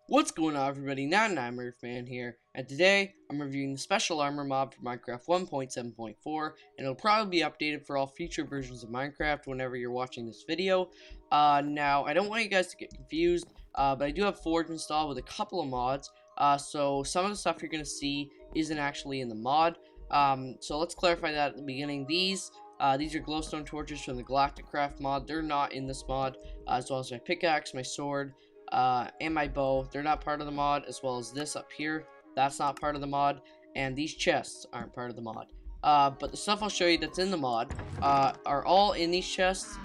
What's going on, everybody? 99MurphMan here, and today I'm reviewing the special armor mod for Minecraft 1.7.4, and it'll probably be updated for all future versions of Minecraft whenever you're watching this video. Now, I don't want you guys to get confused, but I do have Forge installed with a couple of mods, so some of the stuff you're going to see isn't actually in the mod. So let's clarify that at the beginning. These are glowstone torches from the Galactic Craft mod. They're not in this mod, as well as my pickaxe, my sword, and my bow. They're not part of the mod, as well as this up here. That's not part of the mod, and these chests aren't part of the mod. But the stuff I'll show you that's in the mod are all in these chests.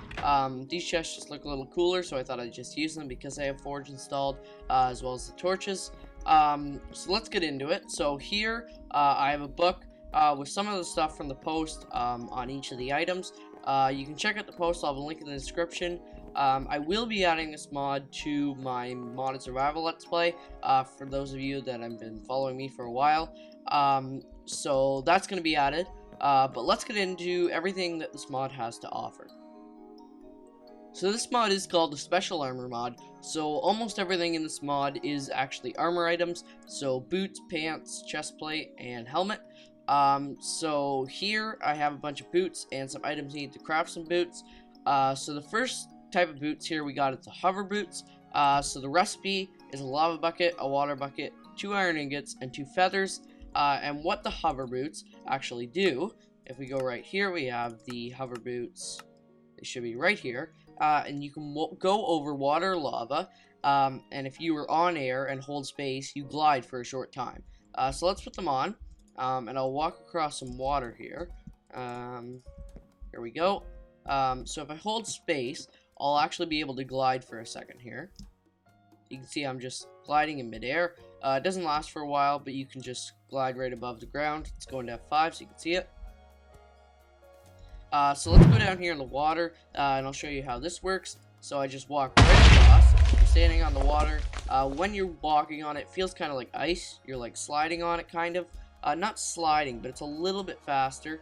These chests just look a little cooler, so I thought I'd just use them because I have Forge installed, as well as the torches. So let's get into it. So here, I have a book with some of the stuff from the post on each of the items. You can check out the post. I'll have a link in the description. I will be adding this mod to my modded survival let's play, for those of you that have been following me for a while. So that's going to be added, but let's get into everything that this mod has to offer. So this mod is called the Special Armor mod, so almost everything in this mod is actually armor items, so boots, pants, chestplate, and helmet. So here I have a bunch of boots and some items needed to craft some boots. So the first type of boots here we got, it's the hover boots. So the recipe is a lava bucket, a water bucket, 2 iron ingots, and 2 feathers. And what the hover boots actually do, if we go right here, we have the hover boots. They should be right here. And you can go over water, lava, and if you are on air and hold space, you glide for a short time. So let's put them on, and I'll walk across some water here. Here we go. So if I hold space, I'll actually be able to glide for a second here. You can see I'm just gliding in midair. It doesn't last for a while, but you can just glide right above the ground. It's going to F5 so you can see it. So let's go down here in the water, and I'll show you how this works. So I just walk right across. I'm standing on the water. When you're walking on it, it feels kind of like ice. You're like sliding on it, kind of. Not sliding, but it's a little bit faster.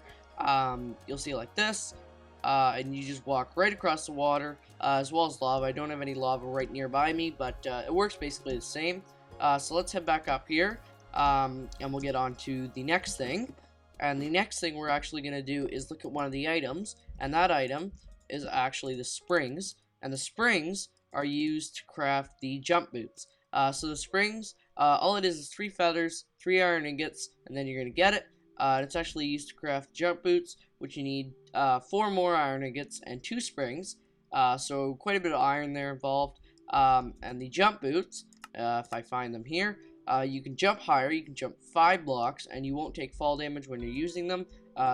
You'll see it like this. And you just walk right across the water, as well as lava. I don't have any lava right nearby me, but it works basically the same. So let's head back up here, and we'll get on to the next thing. And the next thing we're actually going to do is look at one of the items, and that item is actually the springs. And the springs are used to craft the jump boots. So the springs, all it is 3 feathers, 3 iron ingots, and then you're going to get it. It's actually used to craft jump boots, which you need 4 more iron ingots and 2 springs. So quite a bit of iron there involved. And the jump boots, if I find them here, you can jump higher. You can jump 5 blocks, and you won't take fall damage when you're using them.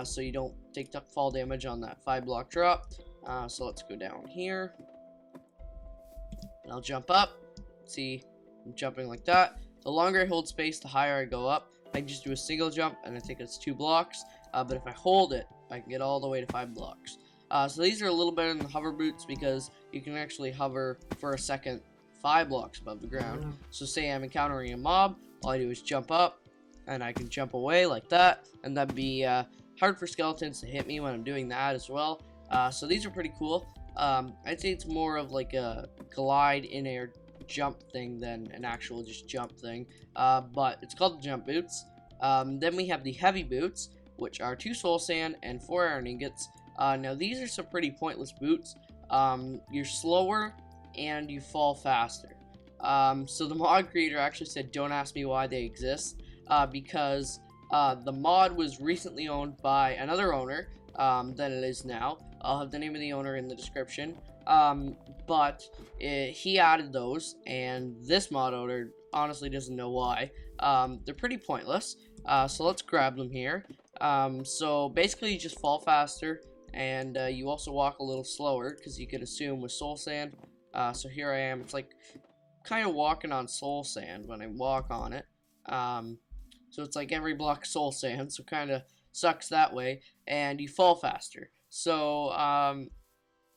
So you don't take fall damage on that 5 block drop. So let's go down here, and I'll jump up. See, I'm jumping like that. The longer I hold space, the higher I go up. I can just do a single jump, and I think it's 2 blocks. But if I hold it, I can get all the way to 5 blocks. So these are a little better than the hover boots because you can actually hover for a second 5 blocks above the ground. So say I'm encountering a mob, all I do is jump up, and I can jump away like that. And that'd be hard for skeletons to hit me when I'm doing that as well. So these are pretty cool. I'd say it's more of like a glide in air jump thing than an actual just jump thing, but it's called the jump boots. Then we have the heavy boots, which are 2 soul sand and 4 iron ingots. Now these are some pretty pointless boots. You're slower and you fall faster. So the mod creator actually said don't ask me why they exist, because the mod was recently owned by another owner than it is now. I'll have the name of the owner in the description. But he added those, and this mod owner honestly doesn't know why. They're pretty pointless, so let's grab them here. So basically you just fall faster, and you also walk a little slower, because you could assume with soul sand. So here I am, it's like kind of walking on soul sand when I walk on it. So it's like every block soul sand, so kind of sucks that way, and you fall faster. So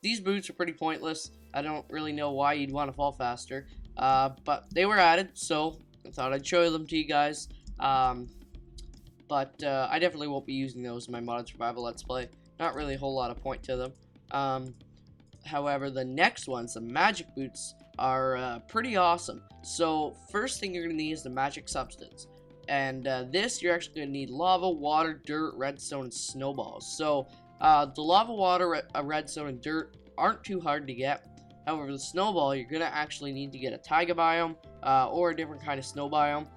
these boots are pretty pointless. I don't really know why you'd want to fall faster, but they were added, so I thought I'd show them to you guys. But I definitely won't be using those in my modded survival let's play. Not really a whole lot of point to them. However, the next ones, the magic boots, are pretty awesome. So first thing you're going to need is the magic substance. And this, you're actually going to need lava, water, dirt, redstone, and snowballs. So the lava, water, redstone, and dirt aren't too hard to get. However, the snowball, you're going to actually need to get a taiga biome or a different kind of snow biome.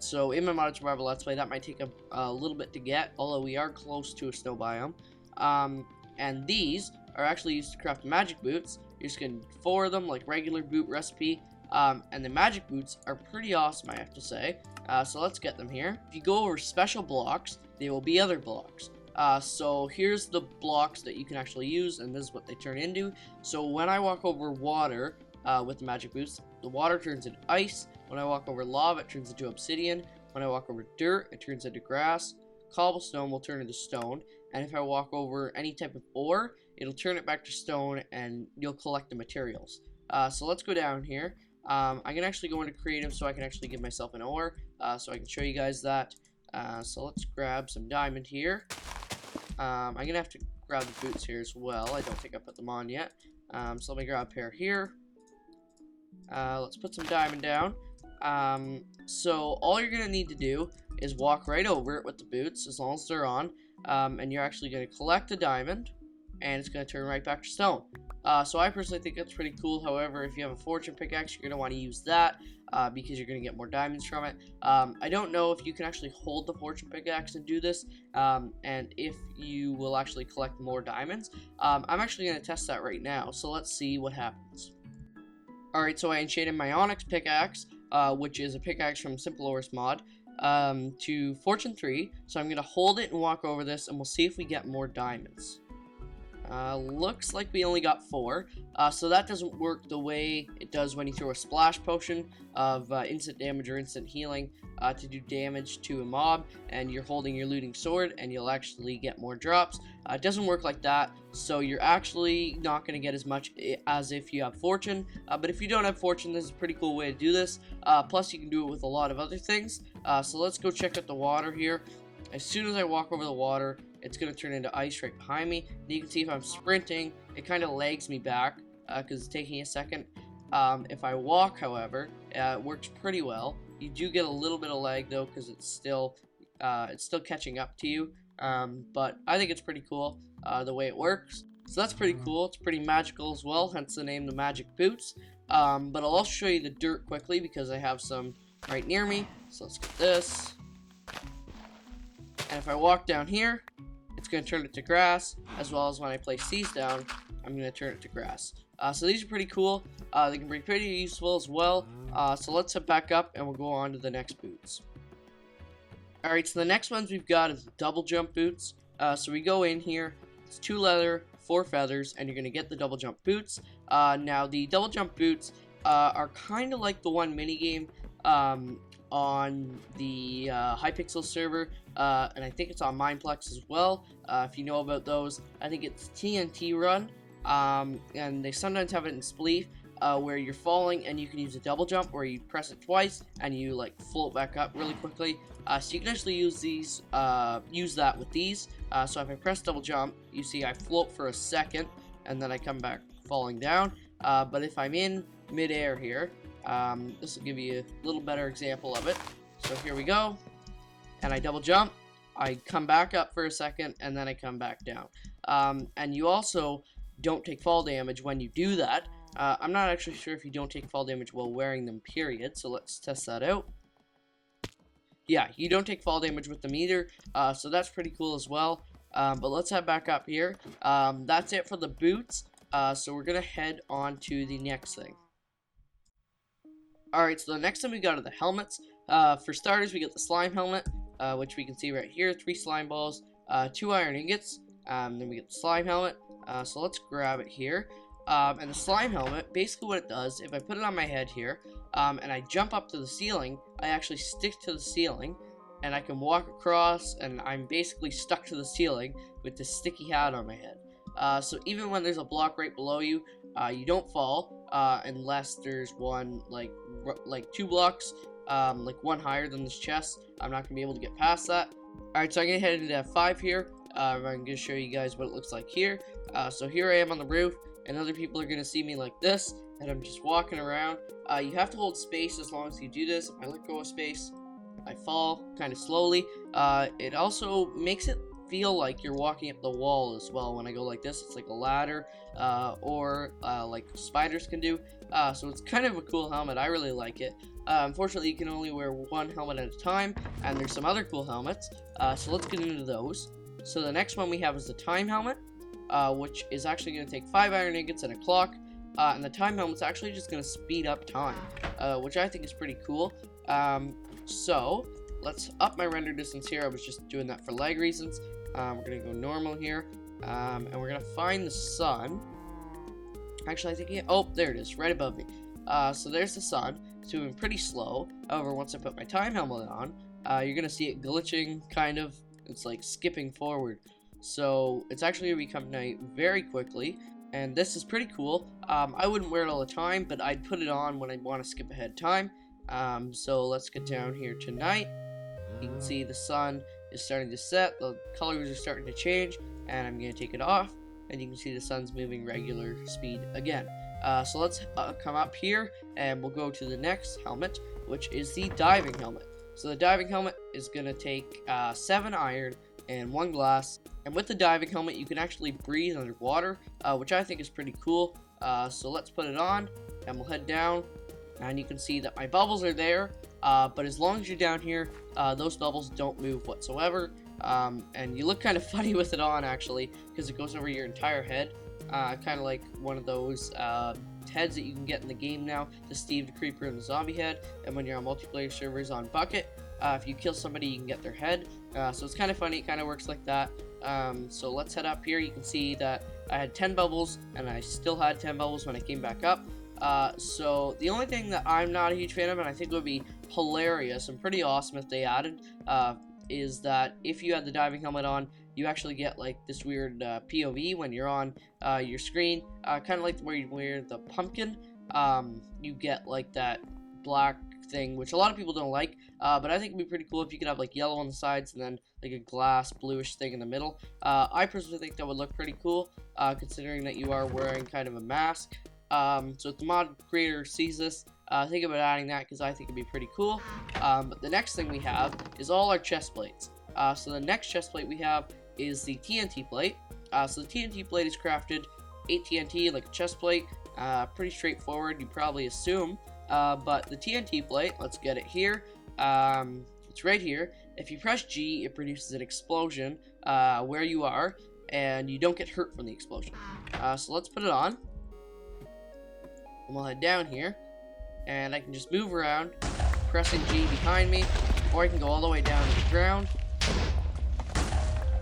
So in my Modern Survival Let's Play, that might take a little bit to get, although we are close to a snow biome. And these are actually used to craft magic boots. You're just going to get 4 of them, like regular boot recipe. And the magic boots are pretty awesome, I have to say. So let's get them here. If you go over special blocks, there will be other blocks. So here's the blocks that you can actually use, and this is what they turn into. So when I walk over water with the magic boots, the water turns into ice. When I walk over lava, it turns into obsidian. When I walk over dirt, it turns into grass. Cobblestone will turn into stone. And if I walk over any type of ore, it'll turn it back to stone, and you'll collect the materials. So let's go down here. I can actually go into creative so I can actually give myself an ore, so I can show you guys that. So let's grab some diamond here. I'm gonna have to grab the boots here as well. I don't think I put them on yet. So let me grab a pair here. Let's put some diamond down. So all you're gonna need to do is walk right over it with the boots, as long as they're on. And you're actually gonna collect a diamond, and it's gonna turn right back to stone. So I personally think that's pretty cool. However, if you have a fortune pickaxe, you're going to want to use that because you're going to get more diamonds from it. I don't know if you can actually hold the fortune pickaxe and do this, and if you will actually collect more diamonds. I'm actually going to test that right now, so let's see what happens. Alright, so I enchanted my onyx pickaxe, which is a pickaxe from Simple Ores mod, to fortune 3. So I'm going to hold it and walk over this, and we'll see if we get more diamonds. Looks like we only got 4, so that doesn't work the way it does when you throw a splash potion of instant damage or instant healing to do damage to a mob, and you're holding your looting sword, and you'll actually get more drops. It doesn't work like that, so you're actually not going to get as much as if you have fortune, but if you don't have fortune, this is a pretty cool way to do this. Plus, you can do it with a lot of other things. So let's go check out the water here. As soon as I walk over the water, it's going to turn into ice right behind me. And you can see if I'm sprinting, it kind of lags me back because it's taking a second. If I walk, however, it works pretty well. You do get a little bit of lag though because it's still catching up to you. But I think it's pretty cool the way it works. So that's pretty cool. It's pretty magical as well, hence the name the Magic Boots. But I'll also show you the dirt quickly because I have some right near me. So let's get this. And if I walk down here, it's going to turn it to grass, as well as when I place these down, I'm going to turn it to grass. So these are pretty cool. They can be pretty useful as well. So let's head back up and we'll go on to the next boots. Alright, so the next ones we've got is double jump boots. So we go in here, it's 2 leather, 4 feathers, and you're going to get the double jump boots. Now the double jump boots are kind of like the one minigame on the Hypixel server, and I think it's on Mineplex as well. If you know about those, I think it's TNT Run, and they sometimes have it in Spleef, where you're falling and you can use a double jump where you press it twice and you like float back up really quickly. So you can actually use these, use that with these. So if I press double jump, you see I float for a second and then I come back falling down. But if I'm in midair here, this will give you a little better example of it. So here we go, and I double jump, I come back up for a second, and then I come back down. And you also don't take fall damage when you do that. I'm not actually sure if you don't take fall damage while wearing them, period, so let's test that out. Yeah, you don't take fall damage with them either, so that's pretty cool as well. But let's head back up here. That's it for the boots, so we're going to head on to the next thing. Alright, so the next thing we got are the helmets. For starters, we get the slime helmet, which we can see right here, 3 slime balls, 2 iron ingots, then we get the slime helmet. So let's grab it here. And the slime helmet, basically what it does, if I put it on my head here, and I jump up to the ceiling, I actually stick to the ceiling, and I can walk across, and I'm basically stuck to the ceiling with this sticky hat on my head. So even when there's a block right below you, you don't fall, unless there's one, like 2 blocks, like one higher than this chest. I'm not going to be able to get past that. Alright, so I'm going to head into F5 here. I'm going to show you guys what it looks like here. So here I am on the roof. and other people are gonna see me like this, and I'm just walking around. You have to hold space as long as you do this. If I let go of space, I fall kind of slowly. It also makes it feel like you're walking up the wall as well. When I go like this, it's like a ladder, or like spiders can do. So it's kind of a cool helmet. I really like it. Unfortunately, you can only wear one helmet at a time, and there's some other cool helmets. So let's get into those. So the next one we have is the time helmet, which is actually going to take 5 iron ingots and a clock. And the time helmet's actually just going to speed up time, which I think is pretty cool. So let's up my render distance here. I was just doing that for lag reasons. We're going to go normal here, and we're going to find the sun. Actually, I think, yeah, oh, there it is, right above me. So there's the sun. It's moving pretty slow. However, once I put my time helmet on, you're going to see it glitching, kind of. It's like skipping forward. So it's actually going to become night very quickly, and this is pretty cool. I wouldn't wear it all the time, but I'd put it on when I want to skip ahead time. So let's get down here to night. You can see the sun is starting to set, the colors are starting to change, and I'm going to take it off, and you can see the sun's moving regular speed again. So let's come up here, and we'll go to the next helmet, which is the diving helmet. So the diving helmet is going to take 7 iron and 1 glass, and with the diving helmet you can actually breathe underwater, which I think is pretty cool. So let's put it on, and we'll head down, and you can see that my bubbles are there, but as long as you're down here, those bubbles don't move whatsoever, and you look kind of funny with it on, actually, because it goes over your entire head, kind of like one of those heads that you can get in the game now, the Steve the Creeper and the Zombie head. And when you're on multiplayer servers on Bucket, if you kill somebody, you can get their head. So it's kind of funny, it kind of works like that. So let's head up here. You can see that I had 10 bubbles, and I still had 10 bubbles when I came back up. So the only thing that I'm not a huge fan of, and I think would be hilarious and pretty awesome if they added, is that if you had the diving helmet on, you actually get like this weird POV when you're on your screen, kind of like where you wear the pumpkin. You get like that black thing, which a lot of people don't like, but I think it'd be pretty cool if you could have like yellow on the sides and then like a glass bluish thing in the middle. I personally think that would look pretty cool, considering that you are wearing kind of a mask. So if the mod creator sees this, think about adding that, because I think it'd be pretty cool. But the next thing we have is all our chest plates. So the next chest plate we have is the TNT plate. So the TNT plate is crafted 8 TNT like a chest plate. Pretty straightforward, you probably assume. But the TNT plate, let's get it here. It's right here. If you press G, it produces an explosion where you are, and you don't get hurt from the explosion. So let's put it on. And we'll head down here, and I can just move around, pressing G behind me, or I can go all the way down to the ground.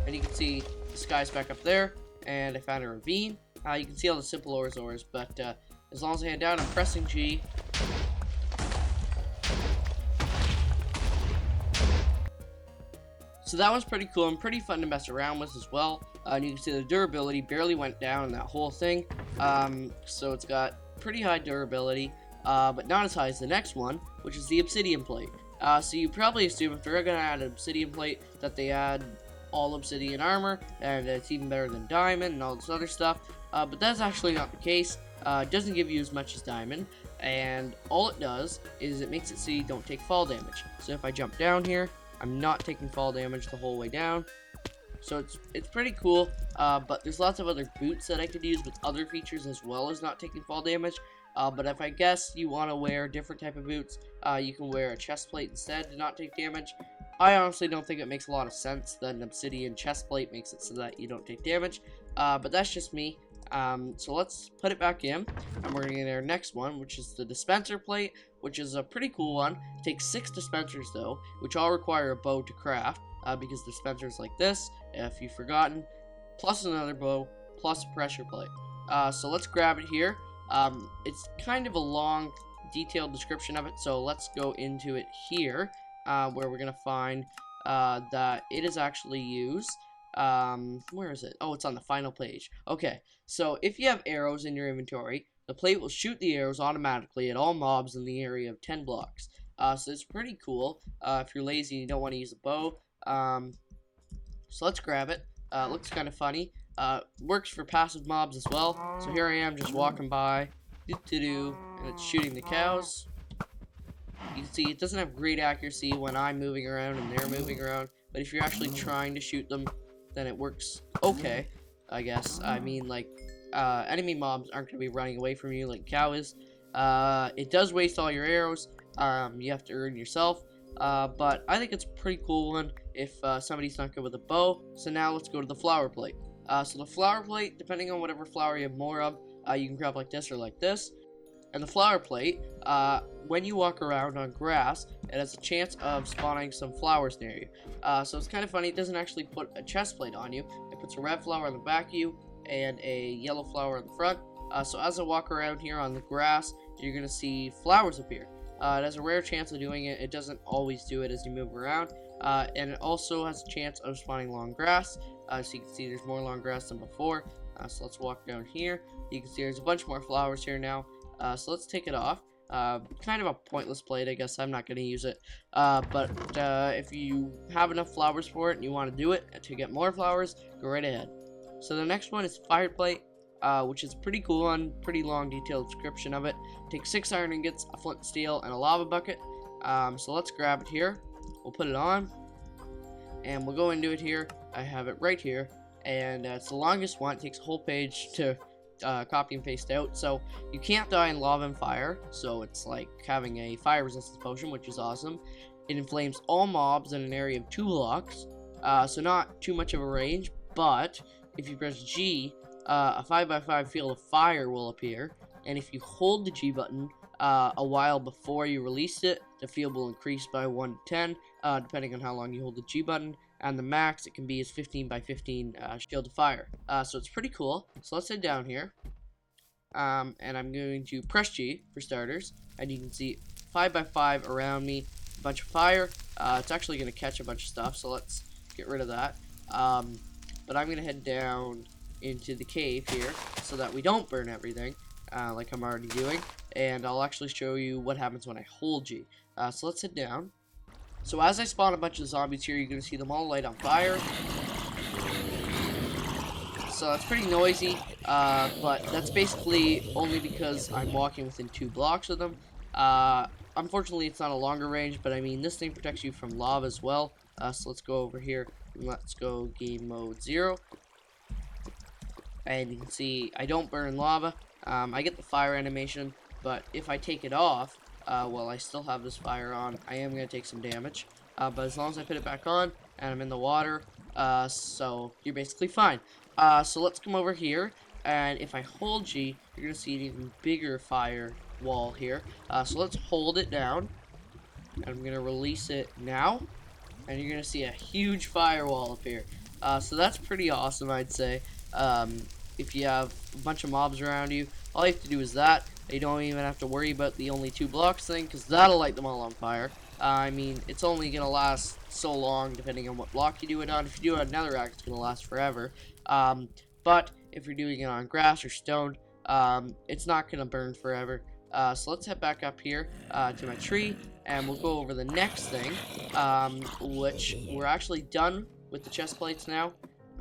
And you can see the sky's back up there, and I found a ravine. You can see all the simple ores, but as long as I head down, I'm pressing G. So that was pretty cool and pretty fun to mess around with as well. And you can see the durability barely went down in that whole thing. So it's got pretty high durability, but not as high as the next one, which is the obsidian plate. So you probably assume if they're going to add an obsidian plate that they add all obsidian armor, and it's even better than diamond and all this other stuff. But that's actually not the case. It doesn't give you as much as diamond, and all it does is it makes it so you don't take fall damage. So if I jump down here, I'm not taking fall damage the whole way down. So it's pretty cool, but there's lots of other boots that I could use with other features as well as not taking fall damage. But if I guess you want to wear a different type of boots, you can wear a chest plate instead to not take damage. I honestly don't think it makes a lot of sense that an obsidian chest plate makes it so that you don't take damage, but that's just me. So let's put it back in, and we're going to get our next one, which is the dispenser plate, which is a pretty cool one. It takes 6 dispensers though, which all require a bow to craft, because dispensers like this, if you've forgotten, plus another bow, plus a pressure plate. So let's grab it here. It's kind of a long, detailed description of it, so let's go into it here, where we're going to find that it is actually used. Where is it? Oh, it's on the final page. Okay, so if you have arrows in your inventory, the plate will shoot the arrows automatically at all mobs in the area of 10 blocks. So it's pretty cool if you're lazy and you don't want to use a bow. So let's grab it. It looks kind of funny. Works for passive mobs as well. So here I am just walking by, and it's shooting the cows. You can see it doesn't have great accuracy when I'm moving around and they're moving around, but if you're actually trying to shoot them, then it works okay, I guess. I mean, like, enemy mobs aren't going to be running away from you like cow is. It does waste all your arrows. You have to earn yourself. But I think it's a pretty cool one if somebody's not good with a bow. So now let's go to the flower plate. So the flower plate, depending on whatever flower you have more of, you can grab like this or like this. And the flower plate, when you walk around on grass, it has a chance of spawning some flowers near you. So it's kind of funny, it doesn't actually put a chest plate on you. It puts a red flower on the back of you and a yellow flower on the front. So as I walk around here on the grass, you're going to see flowers appear. It has a rare chance of doing it. It doesn't always do it as you move around. And it also has a chance of spawning long grass. So you can see there's more long grass than before. So let's walk down here. You can see there's a bunch more flowers here now. So let's take it off. Kind of a pointless plate, I guess. I'm not going to use it. But if you have enough flowers for it and you want to do it to get more flowers, go right ahead. So the next one is fire plate, which is pretty cool one. Pretty long, detailed description of it. Take 6 iron ingots, a flint and steel, and a lava bucket. So let's grab it here. We'll put it on, and we'll go into it here. I have it right here, and it's the longest one. It takes a whole page to copy and paste out, so you can't die in lava and fire, so it's like having a fire resistance potion, which is awesome. It inflames all mobs in an area of 2 blocks, so not too much of a range, but if you press G, a 5x5 field of fire will appear, and if you hold the G button a while before you release it, the field will increase by 1 to 10, depending on how long you hold the G button. And the max it can be is 15 by 15 shield of fire. So it's pretty cool. So let's head down here. And I'm going to press G for starters. And you can see 5x5 around me, a bunch of fire. It's actually going to catch a bunch of stuff, so let's get rid of that. But I'm going to head down into the cave here so that we don't burn everything, like I'm already doing. And I'll actually show you what happens when I hold G. So let's head down. So as I spawn a bunch of zombies here, you're going to see them all light on fire. So it's pretty noisy, but that's basically only because I'm walking within 2 blocks of them. Unfortunately, it's not a longer range, but I mean, this thing protects you from lava as well. So let's go over here and let's go game mode 0. And you can see I don't burn lava. I get the fire animation, but if I take it off, while I still have this fire on, I am going to take some damage. But as long as I put it back on, and I'm in the water, so you're basically fine. So let's come over here, and if I hold G, you're going to see an even bigger fire wall here. So let's hold it down, and I'm going to release it now, and you're going to see a huge firewall appear. So that's pretty awesome, I'd say. If you have a bunch of mobs around you, all you have to do is that. You don't even have to worry about the only 2 blocks thing, because that'll light them all on fire. I mean, it's only going to last so long, depending on what block you do it on. If you do it on netherrack, it's going to last forever. But if you're doing it on grass or stone, it's not going to burn forever. So let's head back up here to my tree, and we'll go over the next thing, which we're actually done with the chest plates now.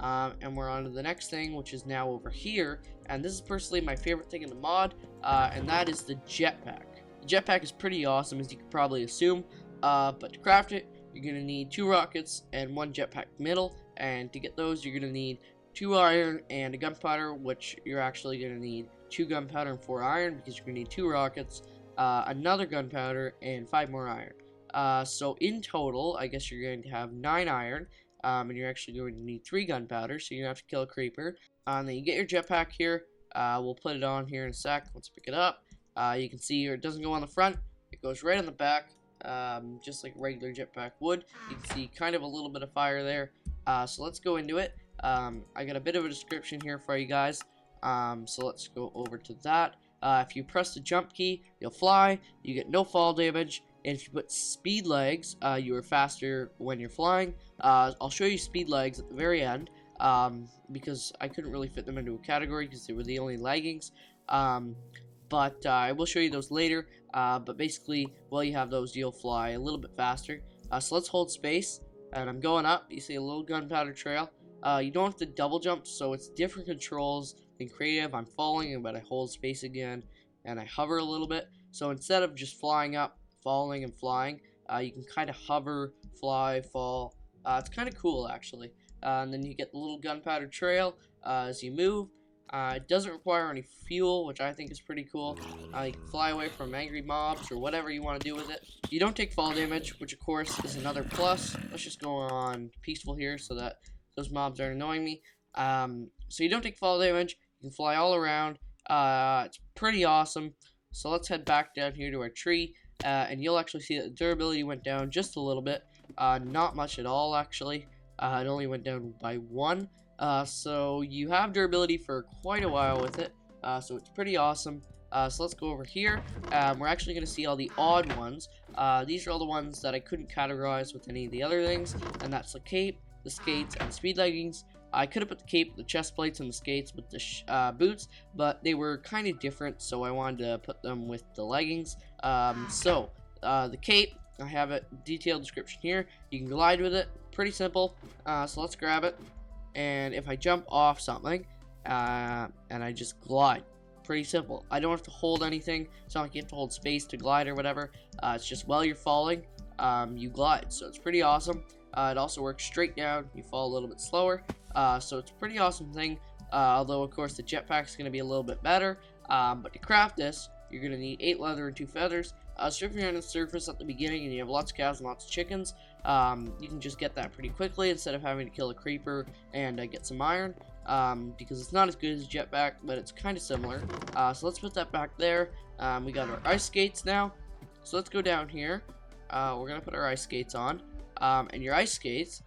And we're on to the next thing, which is now over here, and this is personally my favorite thing in the mod, and that is the jetpack. The jetpack is pretty awesome, as you could probably assume, but to craft it, you're going to need 2 rockets and 1 jetpack middle, and to get those, you're going to need 2 iron and a gunpowder, which you're actually going to need 2 gunpowder and 4 iron, because you're going to need 2 rockets, another gunpowder, and 5 more iron. So in total, I guess you're going to have 9 iron, and you're actually going to need 3 gunpowder, so you're going to have to kill a creeper. And then you get your jetpack here. We'll put it on here in a sec. Let's pick it up. You can see here it doesn't go on the front. It goes right on the back, just like a regular jetpack would. You can see kind of a little bit of fire there. So let's go into it. I got a bit of a description here for you guys. So let's go over to that. If you press the jump key, you'll fly. You get no fall damage. And if you put speed legs, you are faster when you're flying. I'll show you speed legs at the very end, because I couldn't really fit them into a category because they were the only leggings. But I will show you those later. But basically, while you have those, you'll fly a little bit faster. So let's hold space, and I'm going up. You see a little gunpowder trail. You don't have to double jump, so it's different controls than creative. I'm falling, but I hold space again, and I hover a little bit. So instead of just flying up, falling, and flying, you can kind of hover, fly, fall. It's kind of cool, actually. And then you get the little gunpowder trail as you move. It doesn't require any fuel, which I think is pretty cool. You can fly away from angry mobs or whatever you want to do with it. You don't take fall damage, which of course is another plus. Let's just go on peaceful here so that those mobs aren't annoying me. So you don't take fall damage. You can fly all around. It's pretty awesome. So let's head back down here to our tree, and you'll actually see that the durability went down just a little bit. Not much at all, actually. It only went down by 1. So you have durability for quite a while with it, so it's pretty awesome. So let's go over here. We're actually going to see all the odd ones. These are all the ones that I couldn't categorize with any of the other things, and that's the cape, the skates, and the speed leggings. I could have put the cape, the chest plates, and the skates with the boots, but they were kind of different, so I wanted to put them with the leggings. The cape, I have a detailed description here. You can glide with it, pretty simple. So let's grab it. And if I jump off something, and I just glide, pretty simple. I don't have to hold anything. It's not like you have to hold space to glide or whatever. It's just while you're falling, you glide. So it's pretty awesome. It also works straight down. You fall a little bit slower. So it's a pretty awesome thing. Although, of course, the jetpack is going to be a little bit better. But to craft this, you're going to need 8 leather and 2 feathers. So if you're on the surface at the beginning and you have lots of cows and lots of chickens, you can just get that pretty quickly instead of having to kill a creeper and get some iron, because it's not as good as jetpack, but it's kind of similar. So let's put that back there. We got our ice skates now. So let's go down here. We're going to put our ice skates on. And your ice skates,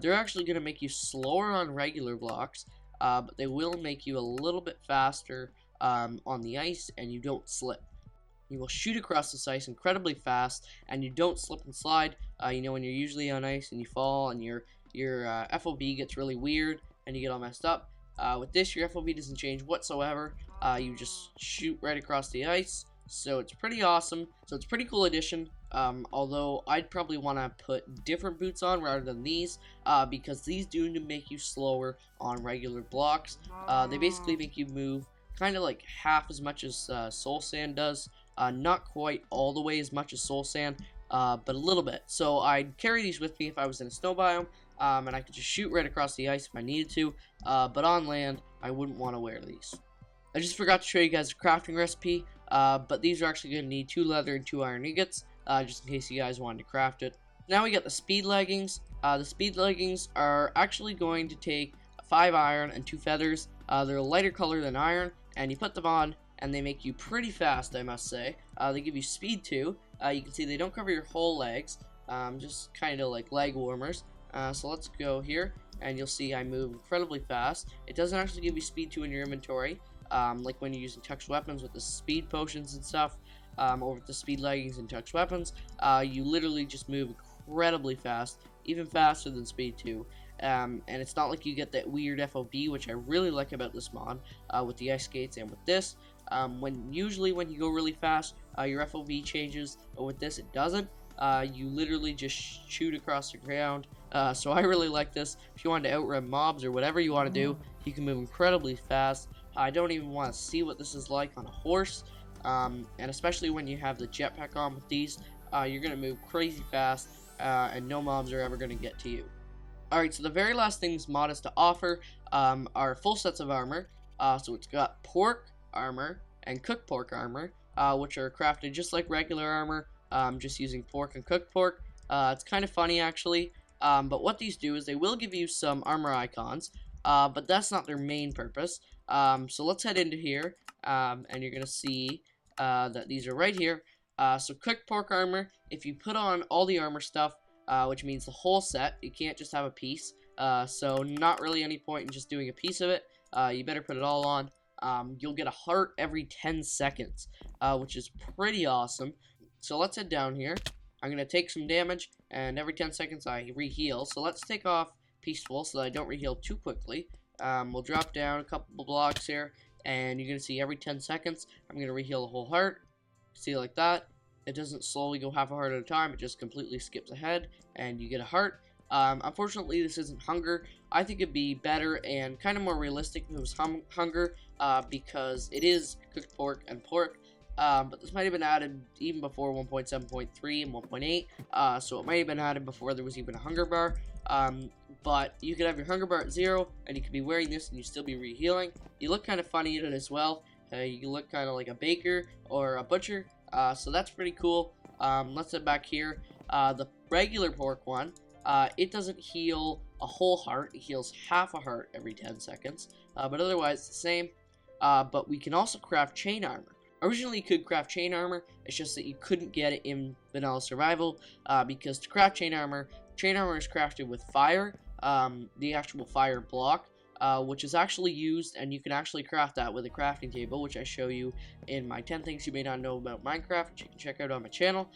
they're actually going to make you slower on regular blocks, but they will make you a little bit faster on the ice, and you don't slip. You will shoot across this ice incredibly fast, and you don't slip and slide. You know, when you're usually on ice and you fall and your FOB gets really weird and you get all messed up. With this, your FOB doesn't change whatsoever. You just shoot right across the ice. So it's pretty awesome. So it's a pretty cool addition. Although I'd probably want to put different boots on rather than these, because these do make you slower on regular blocks. They basically make you move kind of like half as much as Soul Sand does. Not quite all the way as much as Soul Sand, but a little bit. So I'd carry these with me if I was in a snow biome, and I could just shoot right across the ice if I needed to, but on land, I wouldn't want to wear these. I just forgot to show you guys a crafting recipe, but these are actually going to need 2 leather and 2 iron ingots, just in case you guys wanted to craft it. Now we got the speed leggings. The speed leggings are actually going to take 5 iron and 2 feathers. They're a lighter color than iron, and you put them on, and they make you pretty fast, I must say. They give you speed too. You can see they don't cover your whole legs, just kind of like leg warmers. So let's go here, and you'll see I move incredibly fast. It doesn't actually give you speed 2 in your inventory, like when you're using touched weapons with the speed potions and stuff, or with the speed leggings and touched weapons. You literally just move incredibly fast, even faster than speed 2. And it's not like you get that weird FOB, which I really like about this mod, with the ice skates and with this. Usually when you go really fast, your FOB changes, but with this it doesn't. You literally just shoot across the ground. So I really like this. If you want to outrun mobs or whatever you want to do, you can move incredibly fast. I don't even want to see what this is like on a horse. And especially when you have the jetpack on with these, you're going to move crazy fast, and no mobs are ever going to get to you. Alright, so the very last thing this mod has to offer are full sets of armor. So it's got pork armor and cooked pork armor, which are crafted just like regular armor, just using pork and cooked pork. It's kind of funny actually, but what these do is they will give you some armor icons, but that's not their main purpose. So let's head into here, and you're gonna see that these are right here. So cooked pork armor, if you put on all the armor stuff, which means the whole set, you can't just have a piece, so not really any point in just doing a piece of it. You better put it all on. You'll get a heart every 10 seconds, which is pretty awesome. So let's head down here. I'm going to take some damage, and every 10 seconds I re-heal. So let's take off Peaceful so that I don't re-heal too quickly. We'll drop down a couple blocks here, and you're going to see every 10 seconds I'm going to re-heal the whole heart. See, like that. It doesn't slowly go half a heart at a time, it just completely skips ahead, and you get a heart. Unfortunately, this isn't hunger. I think it'd be better and kind of more realistic if it was hunger, because it is cooked pork and pork. But this might have been added even before 1.7.3 and 1.8, so it might have been added before there was even a hunger bar. But you could have your hunger bar at 0, and you could be wearing this and you still be rehealing. You look kind of funny in it as well. You look kind of like a baker or a butcher, so that's pretty cool. Let's head back here. The regular pork one, it doesn't heal a whole heart. It heals half a heart every 10 seconds, but otherwise it's the same. But we can also craft chain armor. Originally, you could craft chain armor. It's just that you couldn't get it in vanilla survival, because to craft chain armor is crafted with fire, the actual fire block, which is actually used, and you can actually craft that with a crafting table, which I show you in my 10 things you may not know about Minecraft, which you can check out on my channel.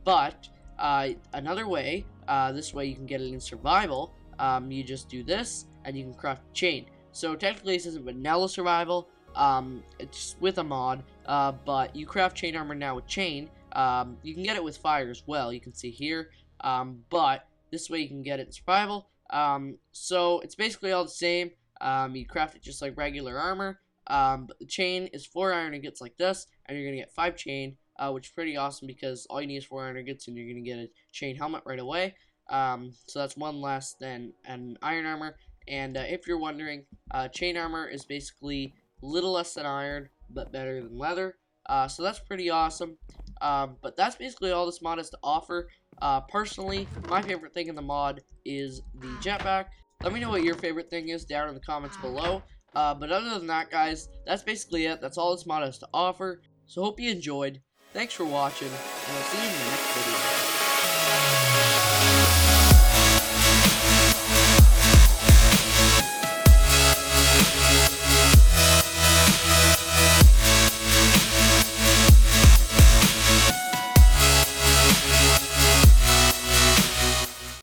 But another way, this way you can get it in survival, you just do this, and you can craft chain. So technically this isn't vanilla survival, it's with a mod, but you craft chain armor now with chain. You can get it with fire as well, you can see here, but this way you can get it in survival. So it's basically all the same. You craft it just like regular armor, but the chain is 4 iron ingots like this, and you're gonna get 5 chain, which is pretty awesome because all you need is 4 iron ingots and you're gonna get a chain helmet right away. So that's 1 less than an iron armor. And if you're wondering, chain armor is basically a little less than iron, but better than leather. So that's pretty awesome. But that's basically all this mod has to offer. Personally, my favorite thing in the mod is the jetpack. Let me know what your favorite thing is down in the comments below. But other than that, guys, that's basically it. That's all this mod has to offer. So hope you enjoyed. Thanks for watching, and I'll see you in the next video.